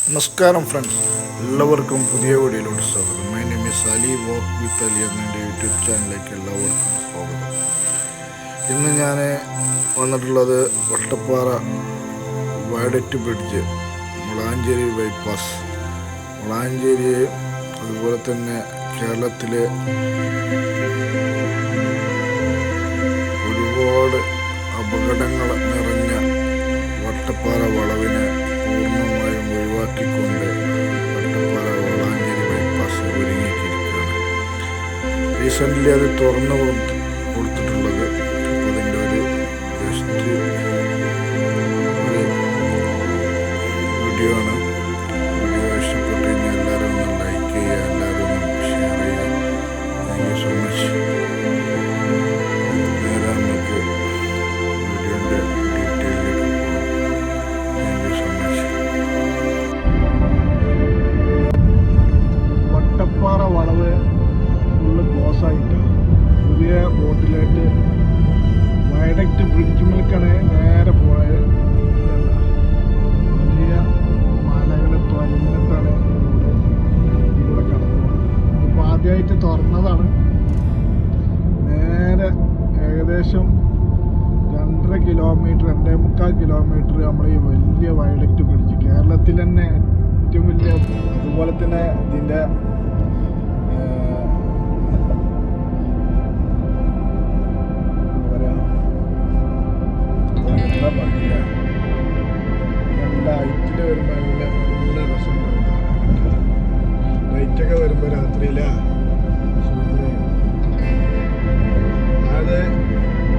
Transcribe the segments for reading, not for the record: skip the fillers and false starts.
നമസ്കാരം ഫ്രണ്ട്സ്, എല്ലാവർക്കും പുതിയ വീഡിയോയിലോട്ട് സ്വാഗതം. My name is Ali walk with Ali എന്ന എൻ്റെ യൂട്യൂബ് ചാനലിലേക്ക് എല്ലാവർക്കും സ്വാഗതം. ഇന്ന് ഞാൻ വന്നിട്ടുള്ളത് Vattappara viaduct bridge, Valanchery bypass. Valanchery അതുപോലെ തന്നെ കേരളത്തിലെ ഒരുപാട് അപകടങ്ങൾ നിറഞ്ഞ വട്ടപ്പാറ വളവിനെ പൂർണ്ണമായും ഒഴിവാക്കിക്കൊണ്ട് വട്ടപ്പാറ വളാഞ്ചേരി ബൈപ്പാസ് ഒരുങ്ങിയിരിക്കുകയാണ്. റീസെൻ്റ്ലി അത് തുറന്നു കൊടുത്തിട്ടുള്ളത്. അപ്പോൾ അതിൻ്റെ ഒരു ജസ്റ്റ് ഒരു വീഡിയോ ആണ്. വീഡിയോ ഇഷ്ടപ്പെട്ട് കഴിഞ്ഞാൽ എല്ലാവരും ഒന്ന് ലൈക്ക് ചെയ്യുക, എല്ലാവരും ഒന്ന് ഷെയർ ചെയ്യുക. Thank you so much. നേരെ നമുക്ക് വീഡിയോൻ്റെ ഡീറ്റെയിലേക്ക് പോകാം. Thank you so much. Vattappara വളവ് ഫുള്ള് ക്ലോസായിട്ട് പുതിയ ബോട്ടിലായിട്ട് വയഡക്റ്റ് ബ്രിഡ്ജ് മിൽക്കാണ് നേരെ പോയത്. വലിയ മലകൾ തുരന്നിട്ടാണ് ഇവിടെ കടന്നു പോകുന്നത്. ഇപ്പോൾ ആദ്യമായിട്ട് തുറന്നതാണ്. നേരെ ഏകദേശം 2.5 കിലോമീറ്റർ 2.25 കിലോമീറ്റർ നമ്മൾ ഈ വലിയ വയഡക്റ്റ് ബ്രിഡ്ജ്, കേരളത്തിൽ തന്നെ ഏറ്റവും വലിയ, അതുപോലെ തന്നെ ഇതിൻ്റെ നല്ല ഹൈറ്റിൽ വരുമ്പോൾ നല്ല രസമുണ്ടാവും. ലൈറ്റൊക്കെ വരുമ്പോൾ രാത്രിയിലാ അത്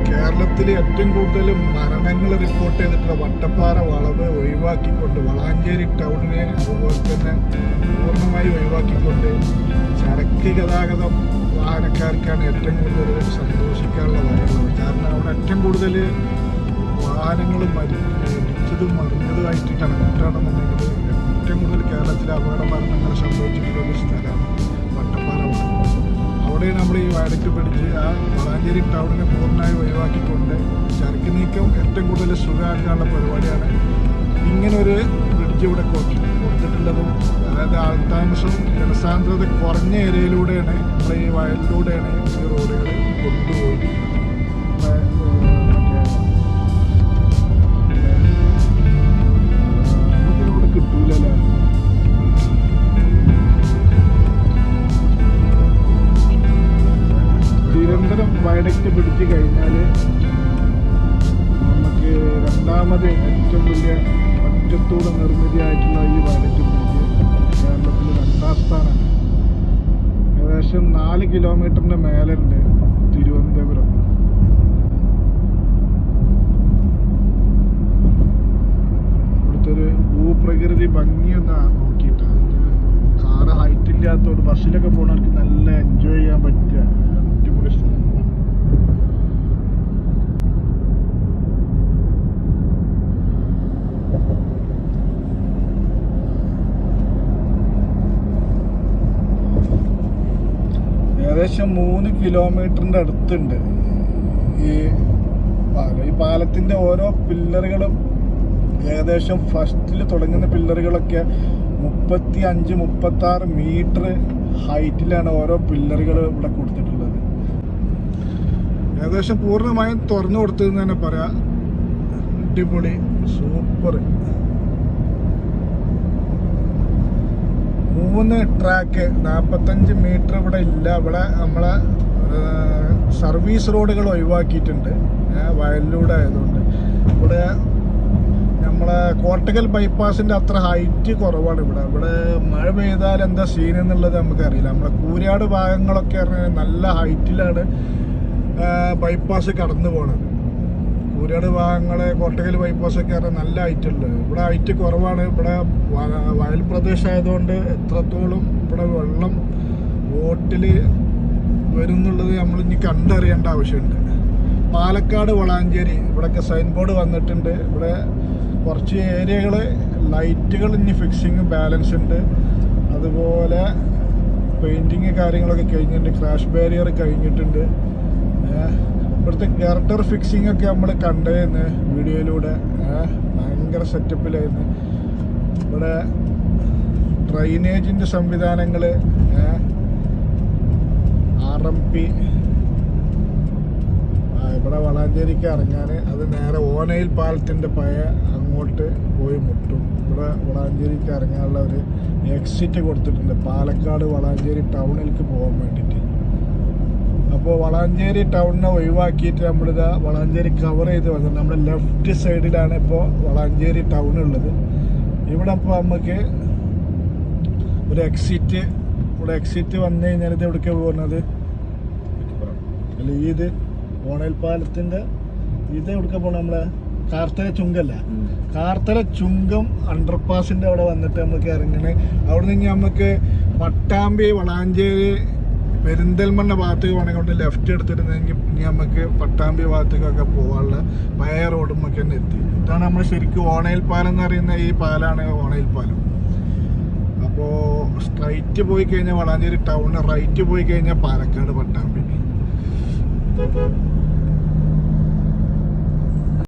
കേരളത്തിൽ ഏറ്റവും കൂടുതൽ മരണങ്ങൾ റിപ്പോർട്ട് ചെയ്തിട്ടുള്ള വട്ടപ്പാറ വളവ് ഒഴിവാക്കിക്കൊണ്ട് വളാഞ്ചേരി ടൗണിനെ അതുപോലെ തന്നെ പൂർണ്ണമായി ഒഴിവാക്കിക്കൊണ്ട് ചരക്ക് ഗതാഗതം വാഹനക്കാർക്കാണ് ഏറ്റവും കൂടുതൽ സന്തോഷിക്കാനുള്ള കാര്യമുള്ളത്. കാരണം അവിടെ ഏറ്റവും കൂടുതൽ വാഹനങ്ങൾ ഇടിച്ചതും മറിഞ്ഞതുമായിട്ട് കണക്കിട്ടാണെന്നുണ്ടെങ്കിൽ ഏറ്റവും കൂടുതൽ കേരളത്തിലെ അപകട മരണങ്ങൾ സംഭവിച്ചിട്ടുള്ള ഒരു സ്ഥലമാണ് വട്ടപ്പാറ വളവ്. അവിടെ നമ്മൾ ഈ വയഡക്റ്റ് ബ്രിഡ്ജ് ആ വളാഞ്ചേരി ടൗണിനെ പൂർണ്ണമായി ഒഴിവാക്കിക്കൊണ്ട് ചരക്ക് നീക്കം ഏറ്റവും കൂടുതൽ സുഖമാക്കാനുള്ള പരിപാടിയാണ് ഇങ്ങനൊരു ബ്രിഡ്ജ് ഇവിടെ കൊടുത്തിട്ടുള്ളതും. അതായത് ആൾതാമസം ജനസാന്ദ്രത കുറഞ്ഞ ഏരിയയിലൂടെയാണ് നമ്മൾ ഈ വയലിലൂടെയാണ് ഈ റോഡുകൾ കൊണ്ടുപോയി. നമുക്കിവിടെ കിട്ടൂലല്ലേ. തിരുവനന്തപുരം വയഡക്റ്റ് ബ്രിഡ്ജ് കഴിഞ്ഞാൽ നമുക്ക് രണ്ടാമത് ഏറ്റവും വലിയ ഒറ്റത്തൂട് നിർമ്മിതിയായിട്ടുള്ള ഈ വയഡക്റ്റ് ബ്രിഡ്ജ് കേരളത്തിൽ 2ാം സ്ഥാനമാണ്. ഏകദേശം 4 കിലോമീറ്ററിൻ്റെ മേലുണ്ട് തിരുവനന്തപുരം. ഇവിടുത്തെ ഒരു ഭൂപ്രകൃതി ഭംഗിയൊന്ന് നോക്കിയിട്ട് കാറ് ഹൈറ്റ് ഇല്ലാത്തതുകൊണ്ട് ബസ്സിലൊക്കെ പോകുന്നവർക്ക് നല്ല എൻജോയ് ചെയ്യാൻ പറ്റിയ അടിപൊളി സ്ഥലങ്ങളാണ്. ഏകദേശം 3 കിലോമീറ്ററിൻ്റെ അടുത്തുണ്ട് ഈ പാലം. ഈ പാലത്തിൻ്റെ ഓരോ പില്ലറുകളും ഏകദേശം ഫസ്റ്റിൽ തുടങ്ങുന്ന പില്ലറുകളൊക്കെ 35-36 മീറ്റർ ഹൈറ്റിലാണ് ഓരോ പില്ലറുകൾ ഇവിടെ കൊടുത്തിട്ടുള്ളത്. ഏകദേശം പൂർണ്ണമായും തുറന്നു കൊടുത്തതെന്ന് തന്നെ പറയാം. അടിപൊളി സൂപ്പർ. 3 ട്രാക്ക് 45 മീറ്റർ ഇവിടെ ഇല്ല. ഇവിടെ നമ്മളെ സർവീസ് റോഡുകൾ ഒഴിവാക്കിയിട്ടുണ്ട് വയലിലൂടെ ആയതുകൊണ്ട്. ഇവിടെ നമ്മളെ കോട്ടക്കൽ ബൈപ്പാസിൻ്റെ അത്ര ഹൈറ്റ് കുറവാണ് ഇവിടെ. ഇവിടെ മഴ പെയ്താൽ എന്താ സീൻ എന്നുള്ളത് നമുക്കറിയില്ല. നമ്മളെ കൂരാട് ഭാഗങ്ങളൊക്കെ നല്ല ഹൈറ്റിലാണ് ബൈപ്പാസ് കടന്നു പോണത്. കൂരാട് ഭാഗങ്ങളെ കോട്ടക്കൽ ബൈപ്പാസൊക്കെ നല്ല ഹൈറ്റുള്ളത്. ഇവിടെ ഹൈറ്റ് കുറവാണ്. ഇവിടെ വയൽ പ്രദേശമായതുകൊണ്ട് എത്രത്തോളം ഇവിടെ വെള്ളം ബോട്ടിൽ വരും എന്നുള്ളത് നമ്മൾ ഇനി കണ്ടറിയേണ്ട ആവശ്യമുണ്ട്. പാലക്കാട് വളാഞ്ചേരി ഇവിടെയൊക്കെ സൈൻ ബോർഡ് വന്നിട്ടുണ്ട്. ഇവിടെ കുറച്ച് ഏരിയകൾ ലൈറ്റുകൾ ഇനി ഫിക്സിങ് ബാലൻസ് ഉണ്ട്. അതുപോലെ പെയിൻറ്റിങ് കാര്യങ്ങളൊക്കെ കഴിഞ്ഞിട്ടുണ്ട്. ക്രാഷ് ബാരിയർ കഴിഞ്ഞിട്ടുണ്ട്. ഇവിടുത്തെ ഗർഡർ ഫിക്സിങ് ഒക്കെ നമ്മൾ കണ്ടായിരുന്നു വീഡിയോയിലൂടെ. ഭയങ്കര സെറ്റപ്പിലായിരുന്നു. ഇവിടെ ഡ്രൈനേജിൻ്റെ സംവിധാനങ്ങൾ RMP ഇവിടെ വളാഞ്ചേരിക്ക് ഇറങ്ങാൻ അത് നേരെ ഓനയിൽ പാലത്തിൻ്റെ പഴയ അങ്ങോട്ട് പോയി മുട്ടും. ഇവിടെ വളാഞ്ചേരിക്ക് ഇറങ്ങാനുള്ള ഒരു എക്സിറ്റ് കൊടുത്തിട്ടുണ്ട് പാലക്കാട് വളാഞ്ചേരി ടൗണിലേക്ക് പോകാൻ വേണ്ടിയിട്ട്. അപ്പോൾ വളാഞ്ചേരി ടൗണിനെ ഒഴിവാക്കിയിട്ട് നമ്മളിതാ വളാഞ്ചേരി കവർ ചെയ്ത് വന്നത് നമ്മുടെ ലെഫ്റ്റ് സൈഡിലാണ് ഇപ്പോൾ വളാഞ്ചേരി ടൗൺ ഉള്ളത്. ഇവിടെ ഇപ്പോൾ നമുക്ക് ഒരു എക്സിറ്റ്, ഇവിടെ എക്സിറ്റ് വന്നു കഴിഞ്ഞാൽ ഇത് എവിടേക്കാണ് പോകുന്നത്? അല്ല ഇത് ഓണയിൽ പാലത്തിൻ്റെ ഇത് എവിടേക്കാണ് പോകണം? നമ്മളെ കാർത്തല ചുങ്കല്ല, കാർത്തല ചുങ്കം അണ്ടർപാസിൻ്റെ അവിടെ വന്നിട്ട് നമുക്ക് ഇറങ്ങണേ. അവിടെ നിന്ന് നമുക്ക് പട്ടാമ്പി വളാഞ്ചേരി പെരിന്തൽമണ്ണ ഭാഗത്തേക്ക് വേണമെങ്കിൽ കൊണ്ട് ലെഫ്റ്റ് എടുത്തിരുന്നെങ്കിൽ ഇനി നമുക്ക് പട്ടാമ്പി ഭാഗത്തേക്കൊക്കെ പോകാനുള്ള പഴയ റോഡ് നമുക്ക് തന്നെ എത്തി. ഇതാണ് നമ്മൾ ശരിക്കും ഓണയിൽ പാലം എന്ന് പറയുന്ന ഈ പാലാണ് ഓണയിൽ പാലം. അപ്പോൾ സ്ട്രൈറ്റ് പോയി കഴിഞ്ഞാൽ വളാഞ്ചേരി ടൗൺ, റൈറ്റ് പോയി കഴിഞ്ഞാൽ പാലക്കാട് പട്ടാമ്പി.